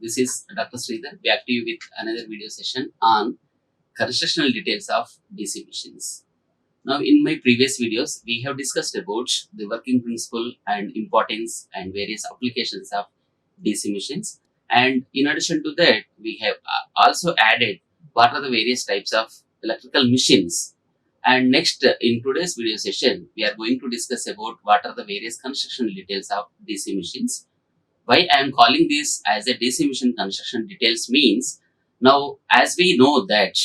This is Dr. Sridhar back to you with another video session on constructional details of DC machines. Now, in my previous videos, we have discussed about the working principle and importance and various applications of DC machines. And in addition to that, we have also added what are the various types of electrical machines. And next, in today's video session, we are going to discuss about what are the various construction details of DC machines. Why I am calling this as a DC machine construction details means, now as we know that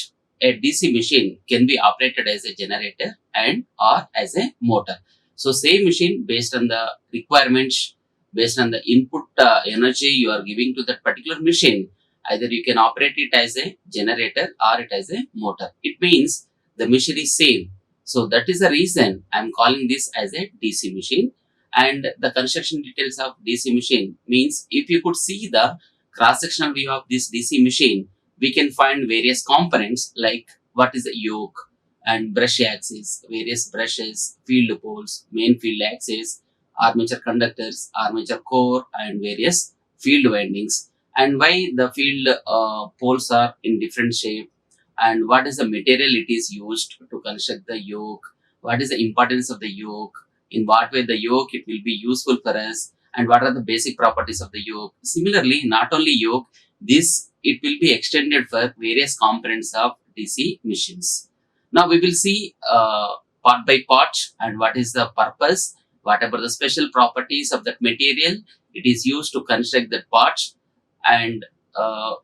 a DC machine can be operated as a generator and or as a motor. So same machine based on the requirements, based on the input energy you are giving to that particular machine, either you can operate it as a generator or it as a motor. It means the machine is same. So that is the reason I am calling this as a DC machine. And the construction details of DC machine means, if you could see the cross-sectional view of this DC machine, we can find various components like what is the yoke and brush axis, various brushes, field poles, main field axis, armature conductors, armature core, and various field windings. And why the field poles are in different shape, and what is the material it is used to construct the yoke, what is the importance of the yoke, in what way the yoke it will be useful for us, and what are the basic properties of the yoke. Similarly, not only yoke, it will be extended for various components of DC machines. Now we will see part by part and what is the purpose, whatever the special properties of that material it is used to construct that part, and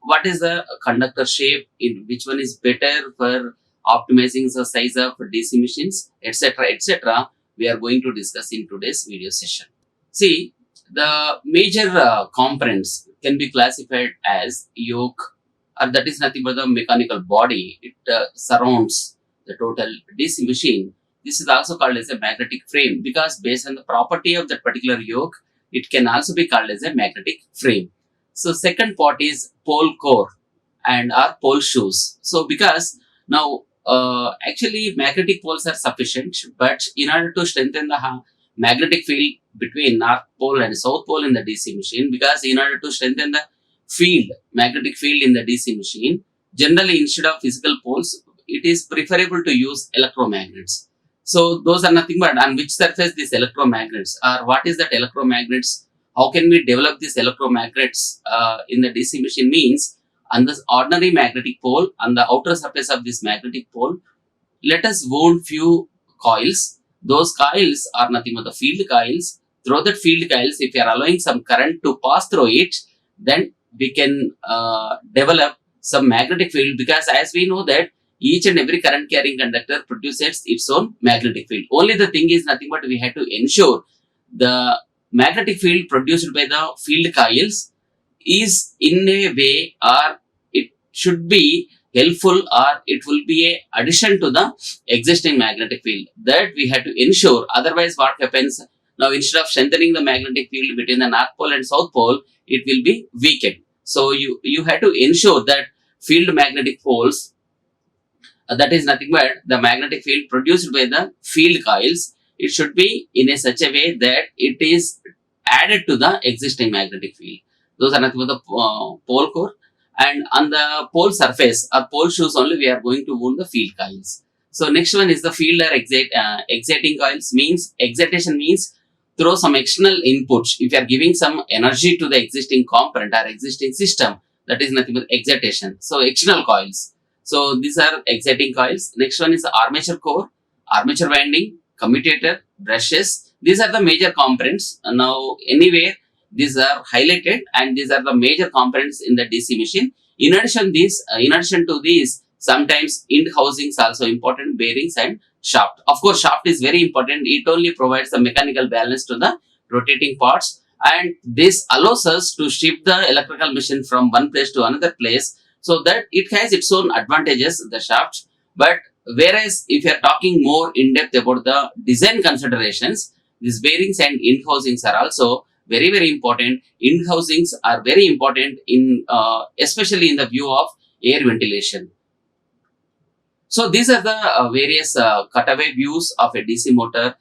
what is the conductor shape, in which one is better for optimizing the size of DC machines, etc., etc. We are going to discuss in today's video session. See, the major components can be classified as yoke, or that is nothing but the mechanical body. It surrounds the total DC machine. This is also called as a magnetic frame, because based on the property of that particular yoke, it can also be called as a magnetic frame. So second part is pole core and our pole shoes. So because now actually magnetic poles are sufficient, but in order to strengthen the magnetic field between North Pole and South Pole in the DC machine, because in order to strengthen the magnetic field in the DC machine, generally instead of physical poles, it is preferable to use electromagnets. So those are nothing but on which surface these electromagnets are. What is that electromagnets? How can we develop these electromagnets in the DC machine means, on this ordinary magnetic pole, on the outer surface of this magnetic pole, let us wound few coils. Those coils are nothing but the field coils. Through that field coils, if you are allowing some current to pass through it, then we can develop some magnetic field, because as we know that each and every current carrying conductor produces its own magnetic field. Only the thing is nothing but we have to ensure the magnetic field produced by the field coils is in a way, or it should be helpful, or it will be a addition to the existing magnetic field. That we have to ensure. Otherwise, what happens now, instead of strengthening the magnetic field between the North Pole and South Pole, it will be weakened. So you have to ensure that field magnetic poles, that is nothing but the magnetic field produced by the field coils, it should be in a such a way that it is added to the existing magnetic field. Those are nothing but the pole core, and on the pole surface or pole shoes only we are going to wound the field coils. So next one is the field or exciting coils. Means excitation means through some external inputs. If you are giving some energy to the existing component or existing system, that is nothing but excitation. So external coils. So these are exciting coils. Next one is the armature core, armature winding, commutator, brushes. These are the major components. Now anywhere these are highlighted, and these are the major components in the DC machine. In addition to these, sometimes end housings also important, bearings and shaft. Of course, shaft is very important. It only provides the mechanical balance to the rotating parts, and this allows us to shift the electrical machine from one place to another place, so that it has its own advantages, the shaft. But whereas if you are talking more in depth about the design considerations, these bearings and end housings are also very, very important. End housings are very important in especially in the view of air ventilation. So these are the various cutaway views of a DC motor.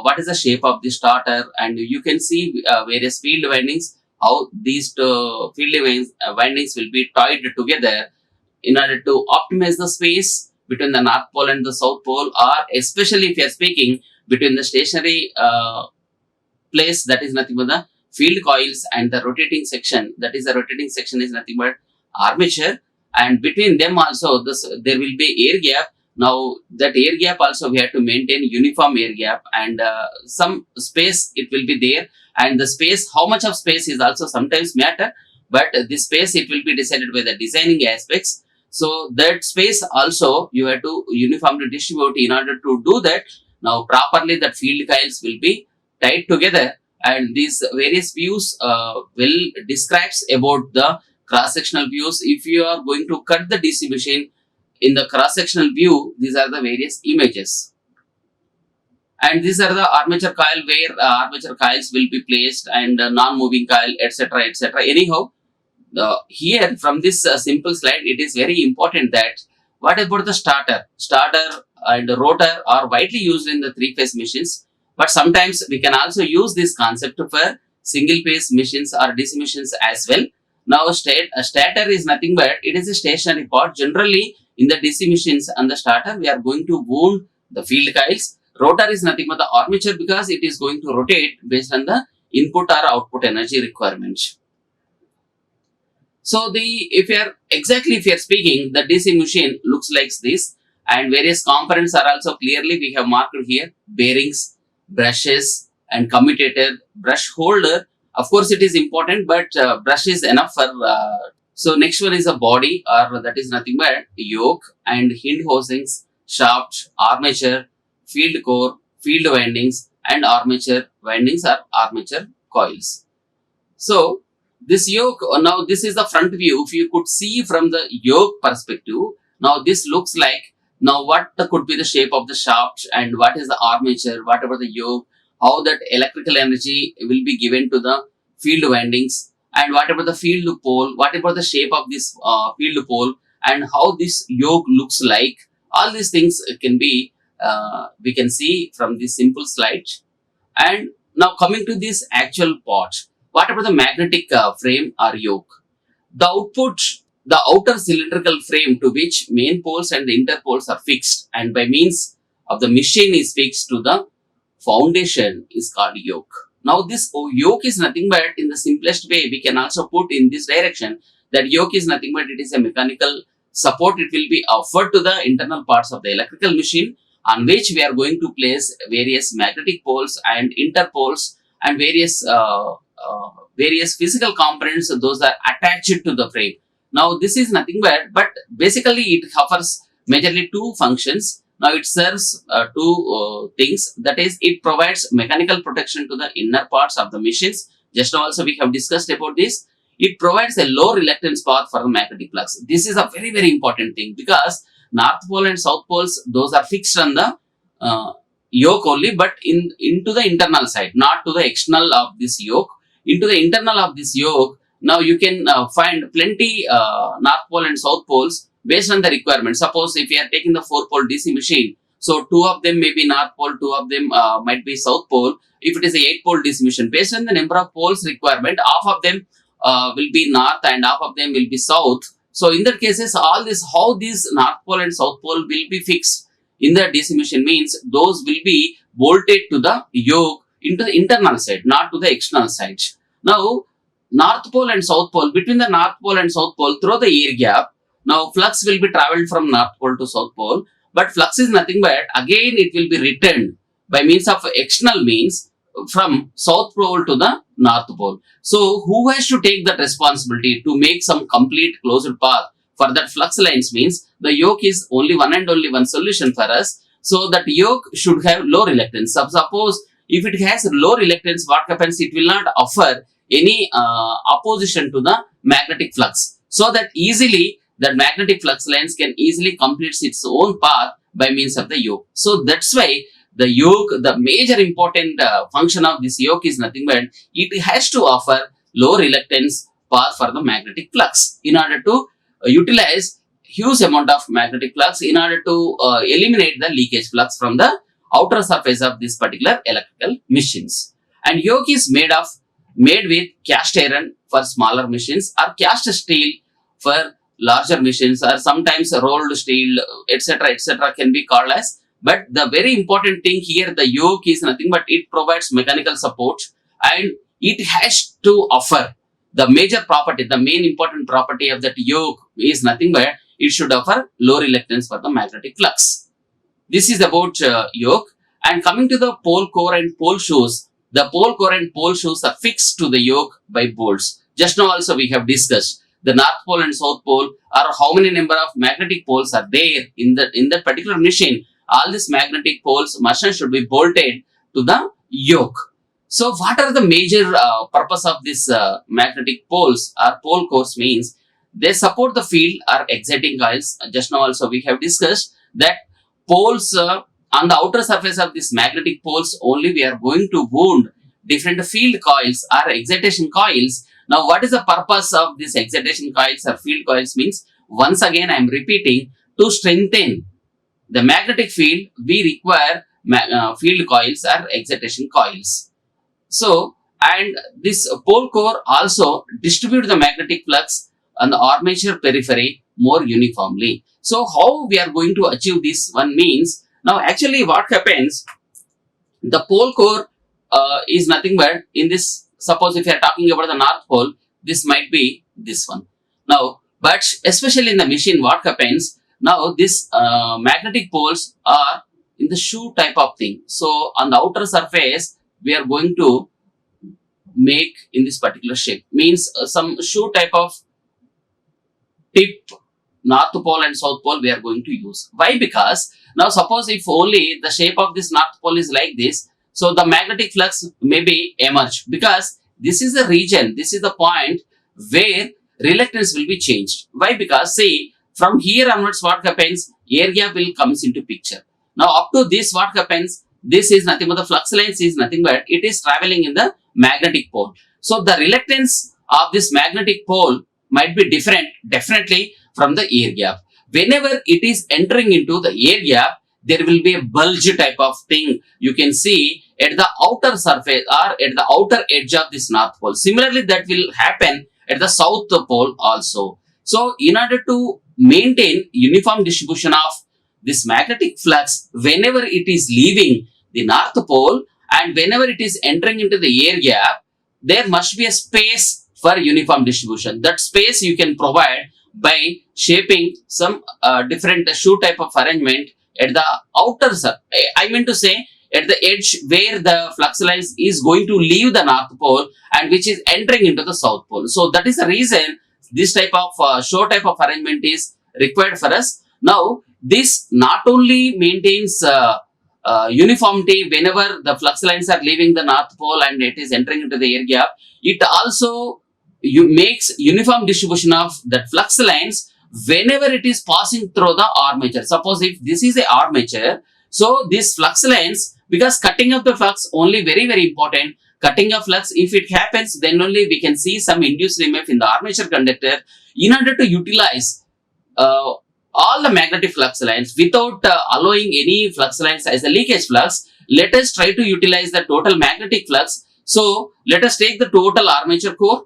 What is the shape of the starter, and you can see various field windings. how these windings will be tied together in order to optimize the space between the North Pole and the South Pole, or especially if you are speaking between the stationary place, that is nothing but the field coils, and the rotating section, that is the rotating section is nothing but armature, and between them also there will be air gap. Now that air gap also we have to maintain uniform air gap, and some space it will be there, and the space, how much of space is also sometimes matter, but this space it will be decided by the designing aspects. So that space also you have to uniformly distribute. In order to do that, now properly that field coils will be tied together, and these various views will describes about the cross-sectional views. If you are going to cut the DC machine, in the cross-sectional view, these are the various images. And these are the armature coil, where armature coils will be placed, and non-moving coil, etc., etc. Anyhow, here from this simple slide, it is very important that what about the starter? Starter and rotor are widely used in the three-phase machines, but sometimes we can also use this concept for single-phase machines or DC machines as well. Now, a stator is nothing but it is a stationary part. Generally, in the DC machines and the starter, we are going to wound the field coils. Rotor is nothing but the armature, because it is going to rotate based on the input or output energy requirements. So if you are speaking, the DC machine looks like this, and various components are also clearly we have marked here: bearings, brushes, and commutator, brush holder. Of course, it is important, but brush is enough for. So next one is a body, or that is nothing but yoke and hind housings, shaft, armature, field core, field windings, and armature windings or armature coils. So this yoke, now this is the front view. If you could see from the yoke perspective, now this looks like, now what could be the shape of the shaft, and what is the armature, whatever the yoke, how that electrical energy will be given to the field windings, and whatever the field pole, whatever the shape of this field pole, and how this yoke looks like. All these things can be, we can see from this simple slide. And now coming to this actual part, whatever the magnetic frame or yoke, the outer cylindrical frame to which main poles and the interpoles are fixed, and by means of the machine is fixed to the foundation, is called yoke. Now this yoke is nothing but, in the simplest way we can also put in this direction, that yoke is nothing but it is a mechanical support. It will be offered to the internal parts of the electrical machine, on which we are going to place various magnetic poles and interpoles and various physical components, those are attached to the frame. Now this is nothing but basically it offers majorly two functions. Now it serves two things, that is, it provides mechanical protection to the inner parts of the machines. Just now also we have discussed about this. It provides a low reluctance path for the magnetic flux. This is a very, very important thing, because North Pole and South Poles, those are fixed on the yoke only, but into the internal side, not to the external of this yoke. Into the internal of this yoke, now you can find plenty North Pole and South Poles based on the requirement. Suppose if you are taking the 4-pole DC machine, so 2 of them may be North Pole, 2 of them might be South Pole. If it is a 8-pole DC machine, based on the number of poles requirement, half of them will be North and half of them will be South. So in that cases, all this, how these North Pole and South Pole will be fixed in the DC machine means, those will be bolted to the yoke into the internal side, not to the external side. Now, North Pole and South Pole, between the North Pole and South Pole, through the air gap, now flux will be travelled from North Pole to South Pole, but flux is nothing but, again it will be returned by means of external means from South Pole to the North Pole. So who has to take that responsibility to make some complete closed path for that flux lines means, the yoke is only one and only one solution for us. So that yoke should have low reluctance. Suppose if it has low reluctance, what happens? It will not offer any opposition to the magnetic flux, so that easily the magnetic flux lines can easily complete its own path by means of the yoke. So that's why the yoke, the major important function of this yoke is nothing but it has to offer low reluctance path for the magnetic flux in order to utilize huge amount of magnetic flux, in order to eliminate the leakage flux from the outer surface of this particular electrical machines. And yoke is made of made with cast iron for smaller machines or cast steel for larger machines, or sometimes rolled steel, etc., can be called as. But the very important thing here, the yoke is nothing but it provides mechanical support, and it has to offer the major property, the main important property of that yoke is nothing but it should offer low reluctance for the magnetic flux. This is about yoke. And coming to the pole core and pole shoes, the pole core and pole shoes are fixed to the yoke by bolts. Just now also we have discussed the north pole and south pole, or how many number of magnetic poles are there in that particular machine. All these magnetic poles must and should be bolted to the yoke. So what are the major purpose of this magnetic poles or pole cores means? They support the field or exciting coils. Just now also we have discussed that poles on the outer surface of these magnetic poles only we are going to wound different field coils or excitation coils. Now what is the purpose of these excitation coils or field coils means? Once again I am repeating, to strengthen the magnetic field we require field coils or excitation coils. So, and this pole core also distribute the magnetic flux on the armature periphery more uniformly. So how we are going to achieve this one means, now actually what happens, the pole core is nothing but in this, suppose if you are talking about the north pole, this might be this one. Now, but especially in the machine what happens, now this magnetic poles are in the shoe type of thing. So on the outer surface, we are going to make in this particular shape, means some shoe type of tip, north pole and south pole we are going to use. Why? Because now suppose if only the shape of this north pole is like this, so the magnetic flux may be emerge, because this is the region, this is the point where reluctance will be changed. Why? Because see, from here onwards what happens, air gap will comes into picture. Now up to this what happens, this is nothing but the flux lines is nothing but it is traveling in the magnetic pole. So the reluctance of this magnetic pole might be different definitely from the air gap. Whenever it is entering into the air gap, there will be a bulge type of thing you can see at the outer surface or at the outer edge of this north pole. Similarly, that will happen at the south pole also. So in order to maintain uniform distribution of this magnetic flux, whenever it is leaving the north pole and whenever it is entering into the air gap, there must be a space for uniform distribution. That space you can provide by shaping some different shoe type of arrangement at the outer surface. I mean to say at the edge where the flux lines is going to leave the north pole and which is entering into the south pole. So that is the reason this type of shoe type of arrangement is required for us. Now this not only maintains uniformity whenever the flux lines are leaving the north pole and it is entering into the air gap, it also makes uniform distribution of that flux lines whenever it is passing through the armature. Suppose if this is a armature, so this flux lines, because cutting of the flux only very important, cutting of flux, if it happens then only we can see some induced EMF in the armature conductor. In order to utilize all the magnetic flux lines without allowing any flux lines as a leakage flux, let us try to utilize the total magnetic flux. So let us take the total armature core,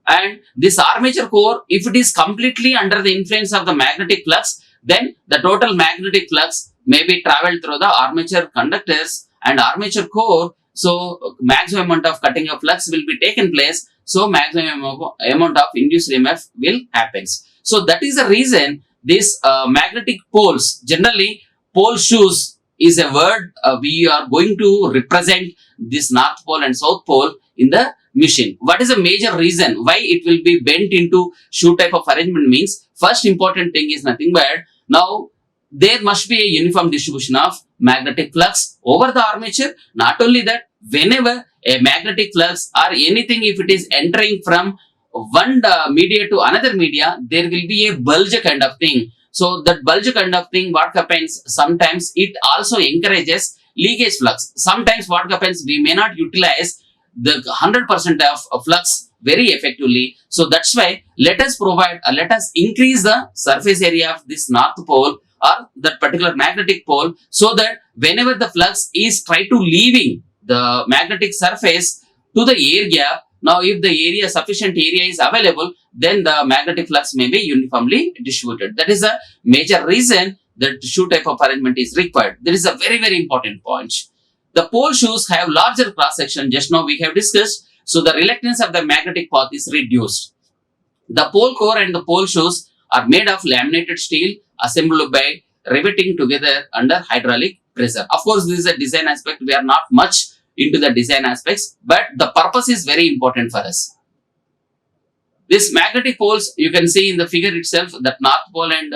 and this armature core, if it is completely under the influence of the magnetic flux, then the total magnetic flux may be traveled through the armature conductors and armature core. So maximum amount of cutting of flux will be taken place. So maximum amount of induced EMF will happens. So that is the reason this magnetic poles, generally pole shoes is a word we are going to represent this north pole and south pole in the machine. What is the major reason why it will be bent into shoe type of arrangement means, first important thing is nothing but now there must be a uniform distribution of magnetic flux over the armature. Not only that, whenever a magnetic flux or anything if it is entering from one media to another media, there will be a bulge kind of thing. So that bulge kind of thing, what happens, sometimes it also encourages leakage flux. Sometimes what happens, we may not utilize the 100% of flux very effectively. So that's why let us provide, let us increase the surface area of this north pole or that particular magnetic pole, so that whenever the flux is try to leaving the magnetic surface to the air gap, Now, if the area, sufficient area is available, then the magnetic flux may be uniformly distributed. That is a major reason that shoe type of arrangement is required. That is a very, very important point. The pole shoes have larger cross section, just now we have discussed, so the reluctance of the magnetic path is reduced. The pole core and the pole shoes are made of laminated steel assembled by riveting together under hydraulic pressure. Of course, this is a design aspect. We are not much into the design aspects, but the purpose is very important for us. These magnetic poles, you can see in the figure itself that North Pole and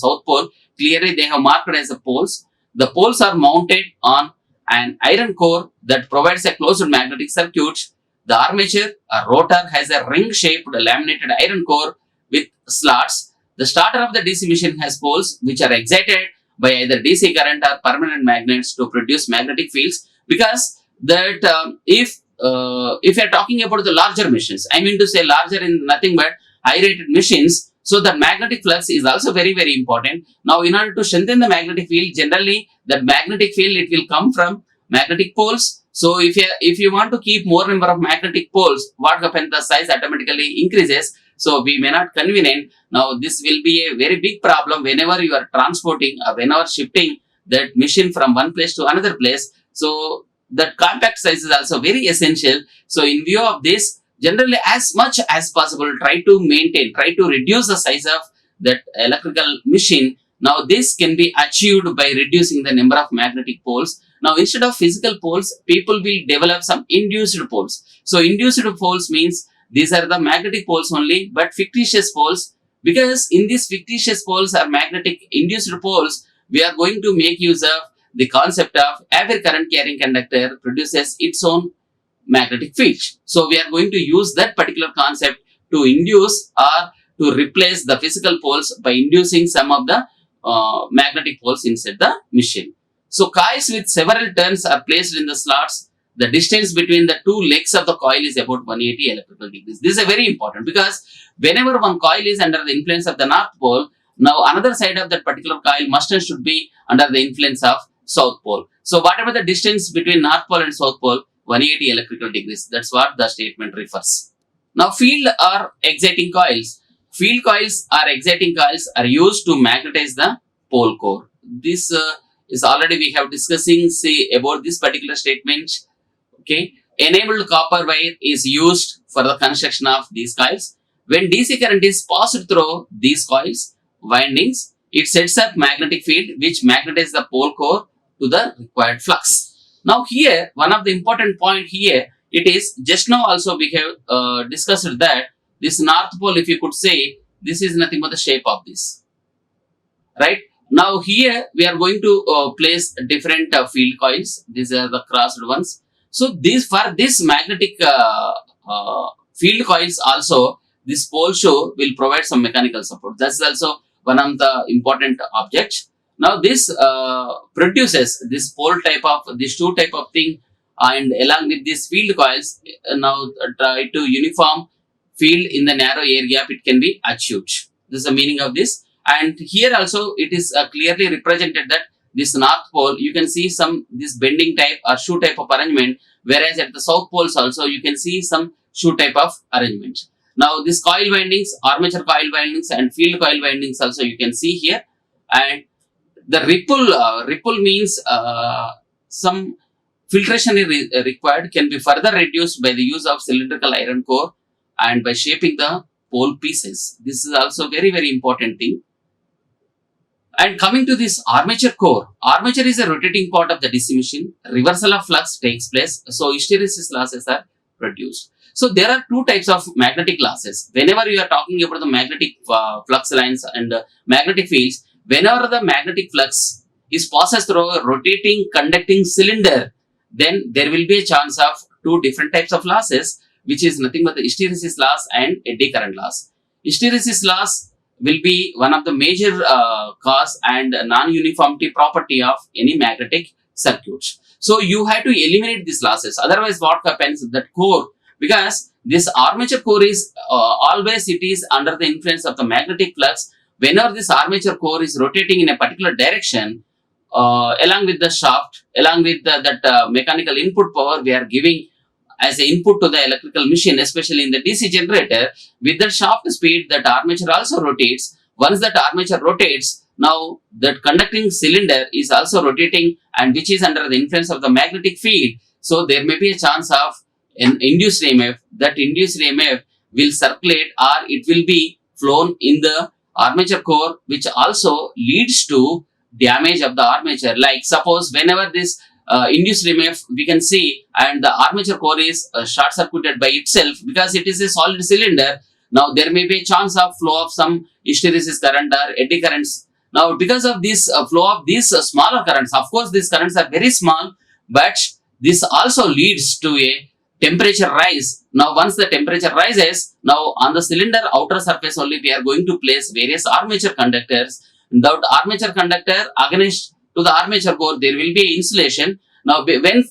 South Pole, clearly they have marked as the poles. The poles are mounted on an iron core that provides a closed magnetic circuit. The armature, a rotor, has a ring-shaped laminated iron core with slots. The starter of the DC machine has poles which are excited by either DC current or permanent magnets to produce magnetic fields, because that if you are talking about the larger machines, I mean to say larger in nothing but high rated machines, so the magnetic flux is also very, very important. Now, in order to strengthen the magnetic field, generally the magnetic field, it will come from magnetic poles. So if you want to keep more number of magnetic poles, what happens, the size automatically increases. So we may not convenient. Now this will be a very big problem whenever you are transporting or whenever shifting that machine from one place to another place. So that compact size is also very essential. So in view of this, generally as much as possible, try to reduce the size of that electrical machine. Now this can be achieved by reducing the number of magnetic poles. Now instead of physical poles, people will develop some induced poles. So induced poles means these are the magnetic poles only, but fictitious poles, because in these fictitious poles are magnetic induced poles, we are going to make use of the concept of every current carrying conductor produces its own magnetic field. So we are going to use that particular concept to induce or to replace the physical poles by inducing some of the magnetic poles inside the machine. So coils with several turns are placed in the slots. The distance between the two legs of the coil is about 180 electrical degrees. This is a very important, because whenever one coil is under the influence of the North Pole, now another side of that particular coil must and should be under the influence of South Pole. So whatever the distance between North Pole and South Pole, 180 electrical degrees. That's what the statement refers. Now field or exciting coils. Field coils or exciting coils are used to magnetize the pole core. This is already we have discussing about this particular statement. Okay, enabled copper wire is used for the construction of these coils. When DC current is passed through these coils windings, it sets up magnetic field which magnetizes the pole core to the required flux. Now here, one of the important point here, it is just now also we have discussed that this North Pole, if you could say, this is nothing but the shape of this, right? Now here we are going to place different field coils. These are the crossed ones. So for this magnetic field coils also, this pole shoe will provide some mechanical support. That's also one of the important objects. Now this produces this pole type of, this two type of thing, and along with these field coils, now try to uniform field in the narrow area, it can be achieved. This is the meaning of this. And here also it is clearly represented that this North Pole, you can see some this bending type or shoe type of arrangement, whereas at the South Poles also you can see some shoe type of arrangement. Now this coil windings, armature coil windings and field coil windings also you can see here. And the ripple means some filtration is required, can be further reduced by the use of cylindrical iron core and by shaping the pole pieces. This is also very, very important thing. And coming to this armature core, armature is a rotating part of the DC machine. Reversal of flux takes place, so hysteresis losses are produced. So there are two types of magnetic losses. Whenever you are talking about the magnetic flux lines and magnetic fields, whenever the magnetic flux is passes through a rotating conducting cylinder, then there will be a chance of two different types of losses, which is nothing but the hysteresis loss and eddy current loss. Hysteresis loss will be one of the major cause and non-uniformity property of any magnetic circuits. So you have to eliminate these losses. Otherwise, what happens that core, because this armature core is always it is under the influence of the magnetic flux. Whenever this armature core is rotating in a particular direction, along with the shaft, along with that mechanical input power we are giving as an input to the electrical machine, especially in the DC generator. With the shaft speed, that armature also rotates. Once that armature rotates, now that conducting cylinder is also rotating, and which is under the influence of the magnetic field. So there may be a chance of an induced EMF. That induced EMF will circulate, or it will be flown in the armature core, which also leads to damage of the armature. Like suppose whenever this induced EMF we can see, and the armature core is short circuited by itself because it is a solid cylinder. Now there may be a chance of flow of some hysteresis current or eddy currents. Now because of this flow of these smaller currents, of course these currents are very small, but this also leads to a temperature rise. Now once the temperature rises, now on the cylinder outer surface only we are going to place various armature conductors. Without armature conductor against to the armature core, there will be insulation. Now when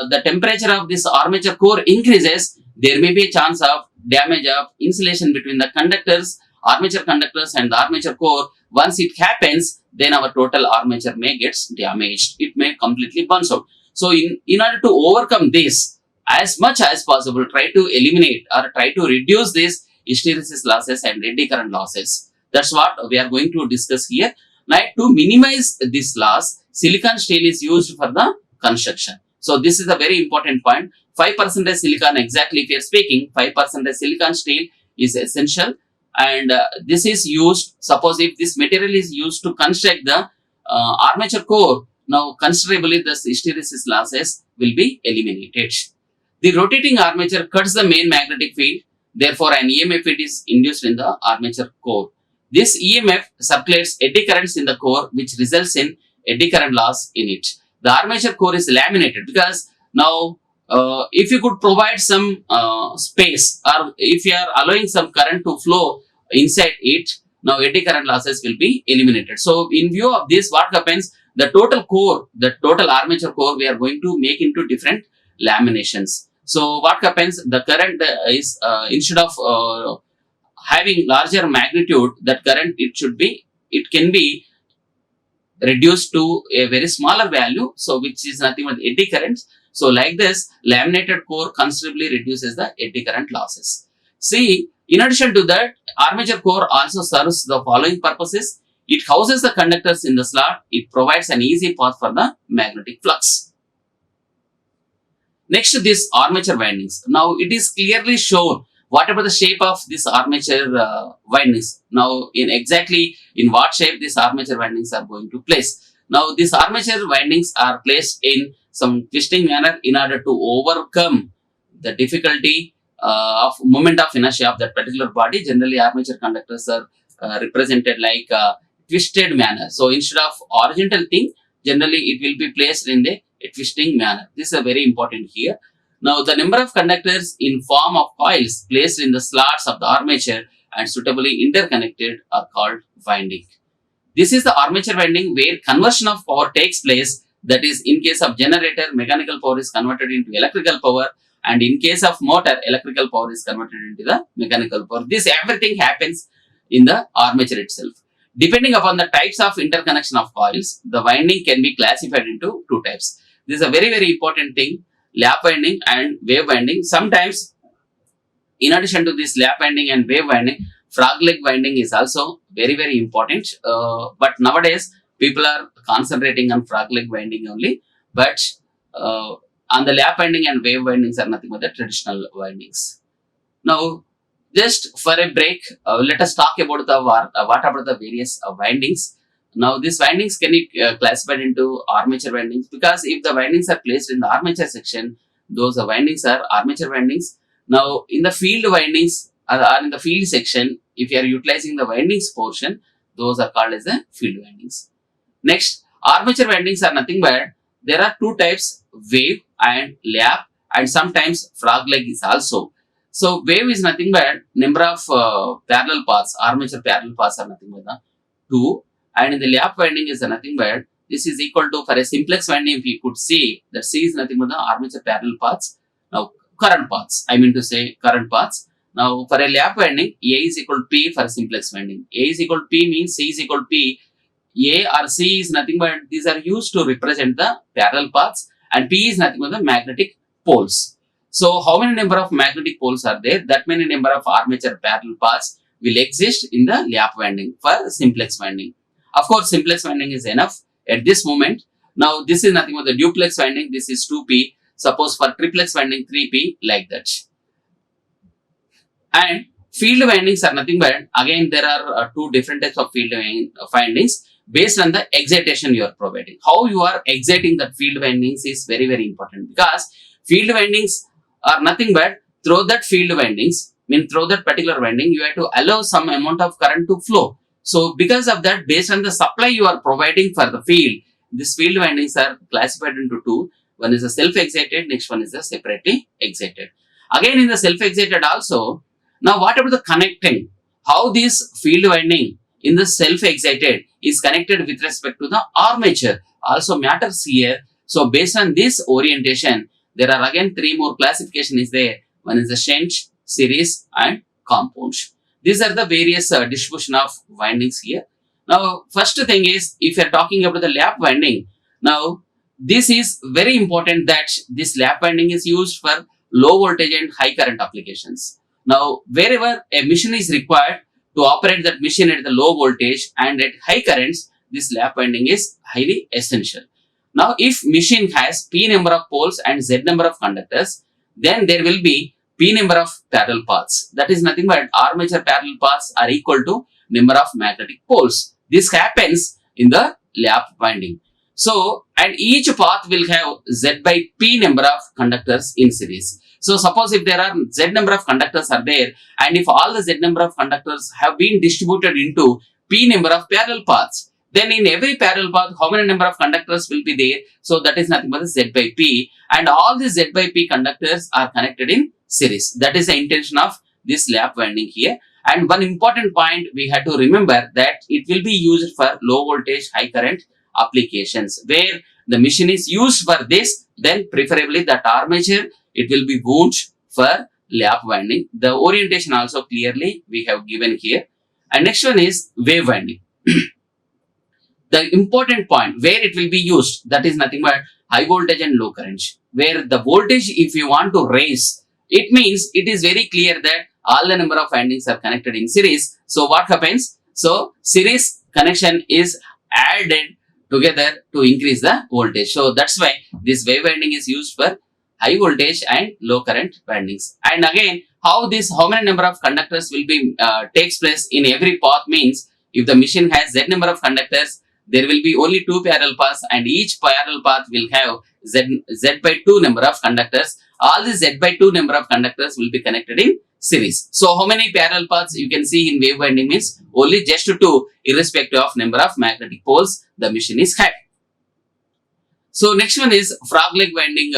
the temperature of this armature core increases, there may be a chance of damage of insulation between the conductors, armature conductors and the armature core. Once it happens, then our total armature may get damaged. It may completely burns out. So in order to overcome this, as much as possible, try to eliminate or try to reduce these hysteresis losses and eddy current losses. That's what we are going to discuss here. Now, to minimize this loss, silicon steel is used for the construction. So this is a very important point. 5% silicon, exactly if you are speaking, 5% silicon steel is essential, and this is used. Suppose if this material is used to construct the armature core, now considerably the hysteresis losses will be eliminated. The rotating armature cuts the main magnetic field. Therefore, an EMF field is induced in the armature core. This EMF circulates eddy currents in the core, which results in eddy current loss in it. The armature core is laminated because now if you could provide some space, or if you are allowing some current to flow inside it, now eddy current losses will be eliminated. So in view of this, what happens? The total core, the total armature core, we are going to make into different laminations. So what happens? The current is instead of having larger magnitude, that current it can be reduced to a very smaller value. So which is nothing but eddy currents. So like this, laminated core considerably reduces the eddy current losses. See, in addition to that, armature core also serves the following purposes. It houses the conductors in the slot. It provides an easy path for the magnetic flux. Next, this armature windings. Now it is clearly shown whatever the shape of this armature windings. Now exactly in what shape these armature windings are going to place. Now these armature windings are placed in some twisting manner in order to overcome the difficulty of moment of inertia of that particular body. Generally armature conductors are represented like twisted manner. So instead of horizontal thing, generally it will be placed in a twisting manner. This is very important here. Now the number of conductors in form of coils placed in the slots of the armature and suitably interconnected are called winding. This is the armature winding where conversion of power takes place. That is, in case of generator, mechanical power is converted into electrical power, and in case of motor, electrical power is converted into the mechanical power. This everything happens in the armature itself. Depending upon the types of interconnection of coils, the winding can be classified into two types. This is a very, very important thing: lap winding and wave winding. Sometimes, in addition to this lap winding and wave winding, frog leg winding is also very, very important. But nowadays, people are concentrating on frog leg winding only. But on the lap winding and wave windings are nothing but the traditional windings. Now, just for a break, let us talk about what about the various windings. Now, these windings can be classified into armature windings, because if the windings are placed in the armature section, those windings are armature windings. Now, in the field windings or in the field section, if you are utilizing the windings portion, those are called as the field windings. Next, armature windings are nothing but there are two types: wave and lap, and sometimes frog leg is also. So, wave is nothing but number of parallel paths. Armature parallel paths are nothing but the 2. And in the lap winding is nothing but this is equal to, for a simplex winding, if you could see that C is nothing but the armature parallel paths. Now current paths, I mean to say current paths. Now for a lap winding, A is equal to P. For a simplex winding, A is equal to P means C is equal to P. A or C is nothing but these are used to represent the parallel paths, and P is nothing but the magnetic poles. So how many number of magnetic poles are there? That many number of armature parallel paths will exist in the lap winding for simplex winding. Of course, simplex winding is enough at this moment. Now this is nothing but the duplex winding. This is 2p. Suppose for triplex winding 3p, like that. And field windings are nothing but, again there are two different types of field windings based on the excitation you are providing. How you are exciting that field windings is very, very important, because field windings are nothing but through that field windings, through that particular winding, you have to allow some amount of current to flow. So because of that, based on the supply you are providing for the field, these field windings are classified into two. One is a self-excited, next one is a separately excited. Again in the self-excited also, now what about the connecting? How this field winding in the self-excited is connected with respect to the armature also matters here. So based on this orientation, there are again three more classification is there. One is the shunt, series and compound. These are the various distribution of windings here. Now first thing is, if you are talking about the lap winding, now this is very important that this lap winding is used for low voltage and high current applications. Now wherever a machine is required to operate that machine at the low voltage and at high currents, this lap winding is highly essential. Now if machine has P number of poles and Z number of conductors, then there will be P number of parallel paths. That is nothing but armature parallel paths are equal to number of magnetic poles. This happens in the lap winding. So, and each path will have Z by P number of conductors in series. So suppose if there are Z number of conductors are there, and if all the Z number of conductors have been distributed into P number of parallel paths, then in every parallel path, how many number of conductors will be there? So that is nothing but the Z by P, and all the Z by P conductors are connected in series. That is the intention of this lap winding here. And one important point we have to remember, that it will be used for low voltage, high current applications. Where the machine is used for this, then preferably that armature, it will be wound for lap winding. The orientation also clearly we have given here. And next one is wave winding. The important point where it will be used, that is nothing but high voltage and low current. Where the voltage, if you want to raise, it means it is very clear that all the number of windings are connected in series. So what happens? So series connection is added together to increase the voltage. So that's why this wave winding is used for high voltage and low current windings. And again, how many number of conductors will be takes place in every path means, if the machine has Z number of conductors, there will be only two parallel paths, and each parallel path will have Z by 2 number of conductors. All the Z by 2 number of conductors will be connected in series. So how many parallel paths you can see in wave winding means only just 2, irrespective of number of magnetic poles the machine is having. So next one is frog leg winding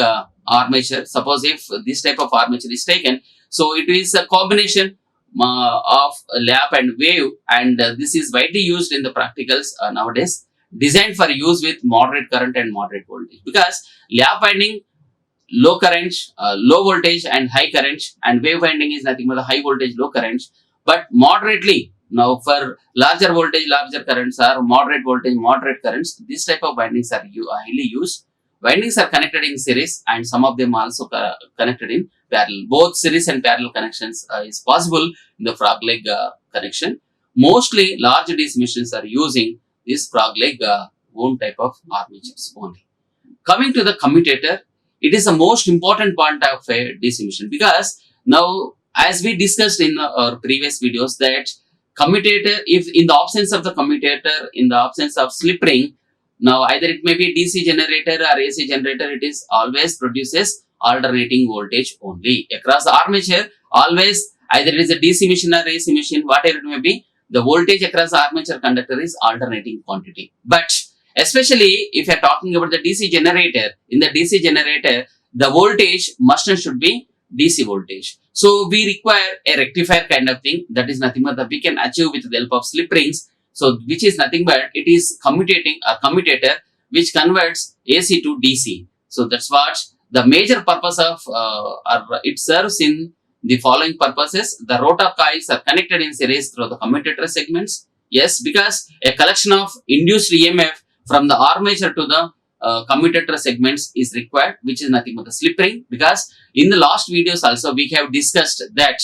armature. Suppose if this type of armature is taken, so it is a combination of lap and wave, and this is widely used in the practicals nowadays, designed for use with moderate current and moderate voltage, because lap winding low current, low voltage and high current, and wave winding is nothing but the high voltage, low current, but moderately. Now for larger voltage, larger currents, or moderate voltage, moderate currents, this type of windings are highly used. Windings are connected in series, and some of them also connected in parallel. Both series and parallel connections is possible in the frog leg connection. Mostly large DC machines are using this frog leg wound type of armatures only. Coming to the commutator, it is the most important part of a DC machine, because now, as we discussed in our previous videos, that commutator, if in the absence of the commutator, in the absence of slip ring, now either it may be a DC generator or AC generator, it is always produces alternating voltage only. Across the armature, always either it is a DC machine or AC machine, whatever it may be, the voltage across the armature conductor is alternating quantity. But especially if you are talking about the DC generator, in the DC generator, the voltage must and should be DC voltage. So we require a rectifier kind of thing, that is nothing but that we can achieve with the help of slip rings. So which is nothing but it is commutating a commutator which converts AC to DC. So that's what the major purpose of it serves in the following purposes. The rotor coils are connected in series through the commutator segments. Yes, because a collection of induced EMF from the armature to the commutator segments is required, which is nothing but the slip ring, because in the last videos also we have discussed that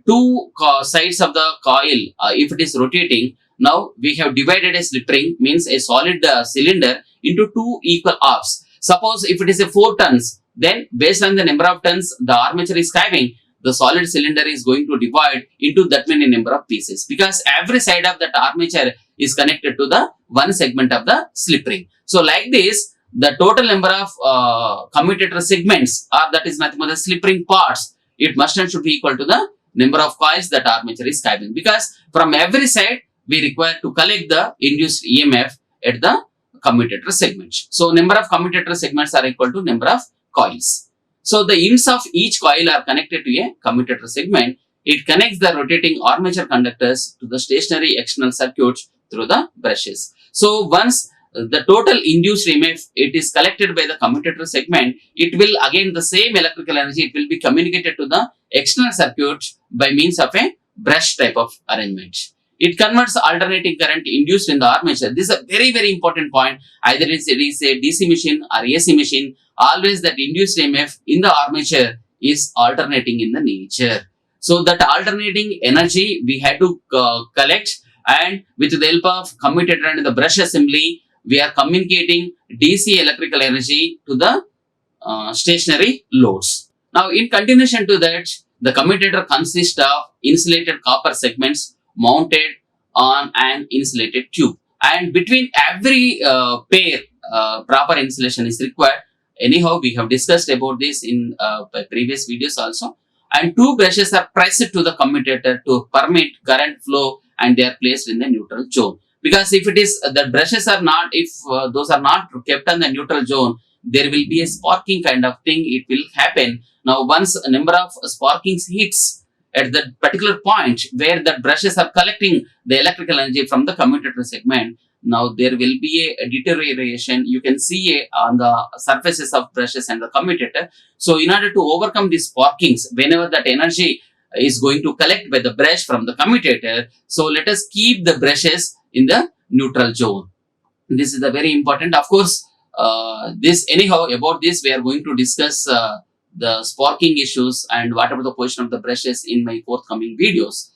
two sides of the coil, if it is rotating, now we have divided a slip ring, means a solid cylinder, into two equal halves. Suppose if it is a 4 tons, then based on the number of tons the armature is having, the solid cylinder is going to divide into that many number of pieces, because every side of that armature is connected to the one segment of the slip ring. So like this, the total number of commutator segments, or that is nothing but the slip ring parts, it must and should be equal to the number of coils that armature is having, because from every side we require to collect the induced EMF at the commutator segments. So number of commutator segments are equal to number of coils. So the ends of each coil are connected to a commutator segment. It connects the rotating armature conductors to the stationary external circuits through the brushes. So once the total induced EMF it is collected by the commutator segment, it will again the same electrical energy, it will be communicated to the external circuit by means of a brush type of arrangement. It converts alternating current induced in the armature. This is a very, very important point. Either it is a DC machine or AC machine, always that induced EMF in the armature is alternating in the nature. So that alternating energy we had to collect, and with the help of commutator and the brush assembly, we are communicating DC electrical energy to the stationary loads. Now in continuation to that, the commutator consists of insulated copper segments mounted on an insulated tube, and between every pair proper insulation is required. Anyhow, we have discussed about this in previous videos also. And two brushes are pressed to the commutator to permit current flow, and they are placed in the neutral zone. Because if it is the brushes are not, if those are not kept in the neutral zone, there will be a sparking kind of thing. It will happen. Now, once a number of sparkings hits at that particular point where the brushes are collecting the electrical energy from the commutator segment, now there will be a deterioration. You can see on the surfaces of brushes and the commutator. So in order to overcome these sparkings, whenever that energy is going to collect by the brush from the commutator, so let us keep the brushes in the neutral zone. This is the very important. Of course, this anyhow about this we are going to discuss the sparking issues and whatever the position of the brushes in my forthcoming videos.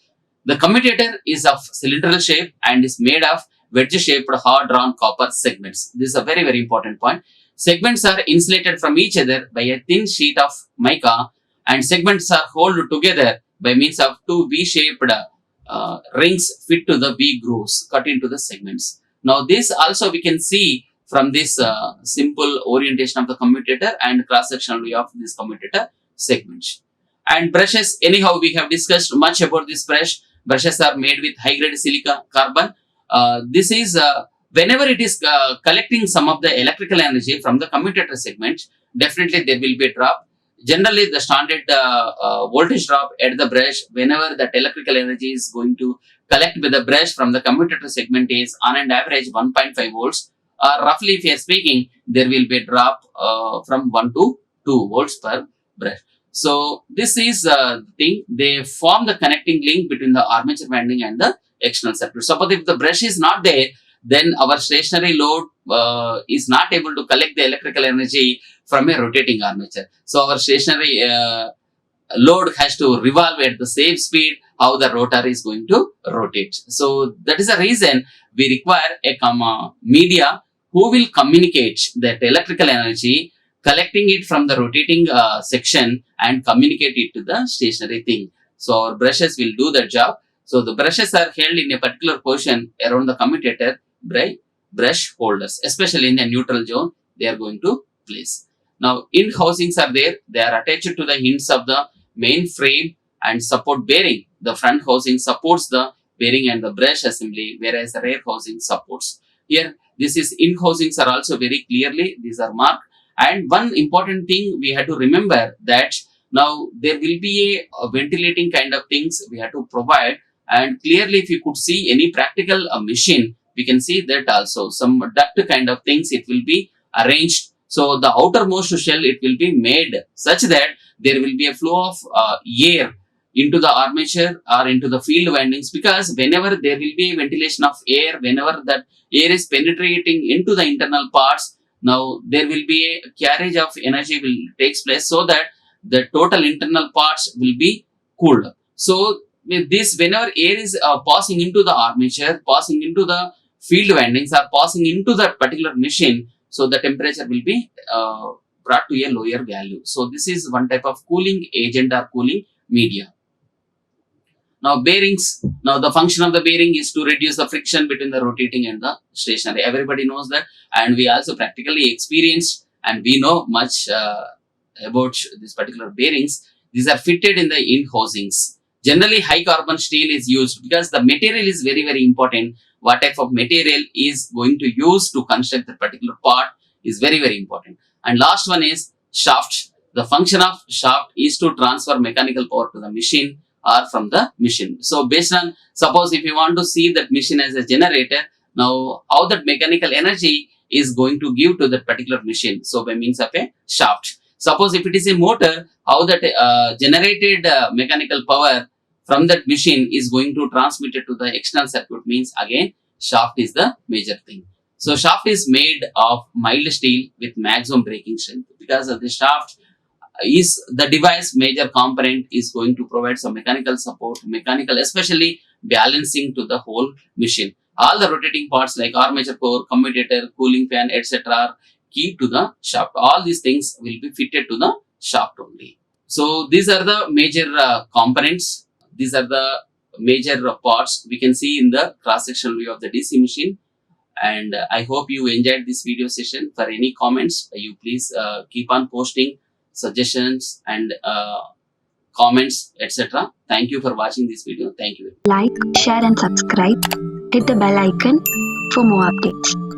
The commutator is of cylindrical shape and is made of wedge-shaped hard-drawn copper segments. This is a very, very important point. Segments are insulated from each other by a thin sheet of mica, and segments are held together by means of two V-shaped rings fit to the V grooves cut into the segments. Now, this also we can see from this simple orientation of the commutator and cross-sectional view of this commutator segments. And brushes, anyhow, we have discussed much about this brush. Brushes are made with high-grade silica carbon. This is whenever it is collecting some of the electrical energy from the commutator segment, definitely there will be a drop. Generally, the standard voltage drop at the brush, whenever that electrical energy is going to collect with the brush from the commutator segment, is on an average 1.5 volts. Roughly, if you are speaking, there will be a drop from 1 to 2 volts per brush. So this is the thing. They form the connecting link between the armature winding and the external circuit. Suppose if the brush is not there, then our stationary load is not able to collect the electrical energy from a rotating armature. So our stationary load has to revolve at the same speed how the rotor is going to rotate. So that is the reason we require a media who will communicate that electrical energy, collecting it from the rotating section and communicate it to the stationary thing. So our brushes will do that job. So the brushes are held in a particular position around the commutator by brush holders, especially in the neutral zone they are going to place. Now, end housings are there. They are attached to the ends of the main frame and support bearing. The front housing supports the bearing and the brush assembly, whereas the rear housing supports. Here, this is end housings are also very clearly, these are marked. And one important thing we have to remember that now there will be a ventilating kind of things we have to provide. And clearly, if you could see any practical machine, we can see that also some duct kind of things, it will be arranged. So the outermost shell, it will be made such that there will be a flow of air into the armature or into the field windings, because whenever there will be ventilation of air, whenever that air is penetrating into the internal parts, Now there will be a carriage of energy will takes place, so that the total internal parts will be cooled. So with this, whenever air is passing into the armature, passing into the field windings, or passing into that particular machine, so the temperature will be brought to a lower value. So this is one type of cooling agent or cooling media. Now bearings, now the function of the bearing is to reduce the friction between the rotating and the stationary. Everybody knows that, and we also practically experienced and we know much about this particular bearings. These are fitted in the end housings. Generally high carbon steel is used because the material is very, very important. What type of material is going to use to construct the particular part is very, very important. And last one is shaft. The function of shaft is to transfer mechanical power to the machine or from the machine. So based on, suppose if you want to see that machine as a generator, now how that mechanical energy is going to give to that particular machine. So by means of a shaft. Suppose if it is a motor, how that generated mechanical power from that machine is going to transmit it to the external circuit, means again shaft is the major thing. So shaft is made of mild steel with maximum braking strength. Because of the shaft is the device major component is going to provide some mechanical support, mechanical especially balancing to the whole machine. All the rotating parts like armature core, commutator, cooling fan, etc. are key to the shaft. All these things will be fitted to the shaft only. So these are the major components. These are the major parts we can see in the cross-sectional view of the DC machine. And I hope you enjoyed this video session. For any comments, you please keep on posting suggestions and comments, etc. Thank you for watching this video. Thank you. Like, share and subscribe. Hit the bell icon for more updates.